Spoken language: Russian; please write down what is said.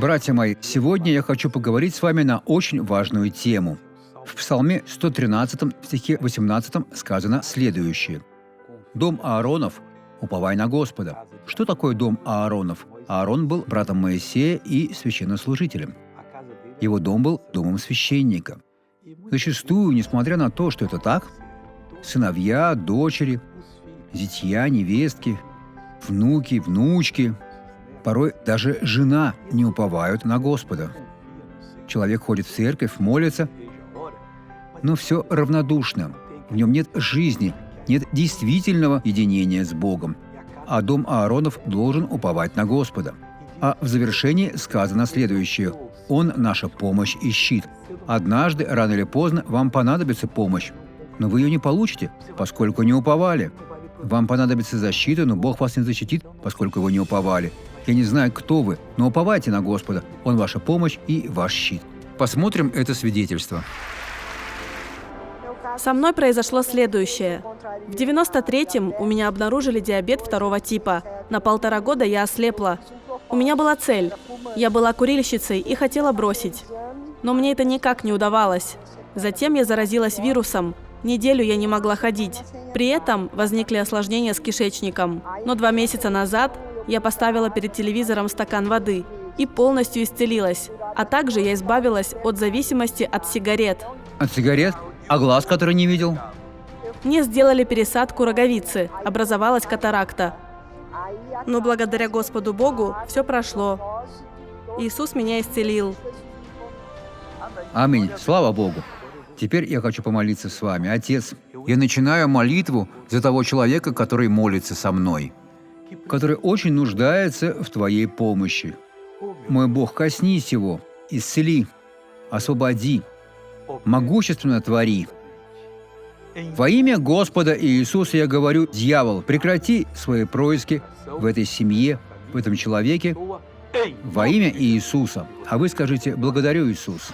Братья мои, сегодня я хочу поговорить с вами на очень важную тему. В Псалме 113, стихе 18 сказано следующее. «Дом Ааронов, уповай на Господа». Что такое дом Ааронов? Аарон был братом Моисея и священнослужителем. Его дом был домом священника. Зачастую, несмотря на то, что это так, сыновья, дочери, зятья, невестки, внуки, внучки, порой даже жена не уповают на Господа. Человек ходит в церковь, молится, но все равнодушно. В нем нет жизни, нет действительного единения с Богом. А дом Ааронов должен уповать на Господа. А в завершении сказано следующее. «Он наша помощь и щит». Однажды, рано или поздно, вам понадобится помощь, но вы ее не получите, поскольку не уповали. Вам понадобится защита, но Бог вас не защитит, поскольку вы не уповали. Я не знаю, кто вы, но уповайте на Господа. Он ваша помощь и ваш щит. Посмотрим это свидетельство. Со мной произошло следующее. В 93-м у меня обнаружили диабет 2 типа. На 1,5 года я ослепла. У меня была цель. Я была курильщицей и хотела бросить. Но мне это никак не удавалось. Затем я заразилась вирусом. Неделю я не могла ходить. При этом возникли осложнения с кишечником. Но 2 месяца назад я поставила перед телевизором стакан воды и полностью исцелилась. А также я избавилась от зависимости от сигарет. От сигарет? А глаз, который не видел? Мне сделали пересадку роговицы, образовалась катаракта. Но благодаря Господу Богу все прошло. Иисус меня исцелил. Аминь. Слава Богу. Теперь я хочу помолиться с вами. Отец, я начинаю молитву за того человека, который молится со мной, который очень нуждается в Твоей помощи. Мой Бог, коснись его, исцели, освободи, могущественно твори. Во имя Господа Иисуса я говорю, дьявол, прекрати свои происки в этой семье, в этом человеке, во имя Иисуса. А вы скажите: «Благодарю, Иисус».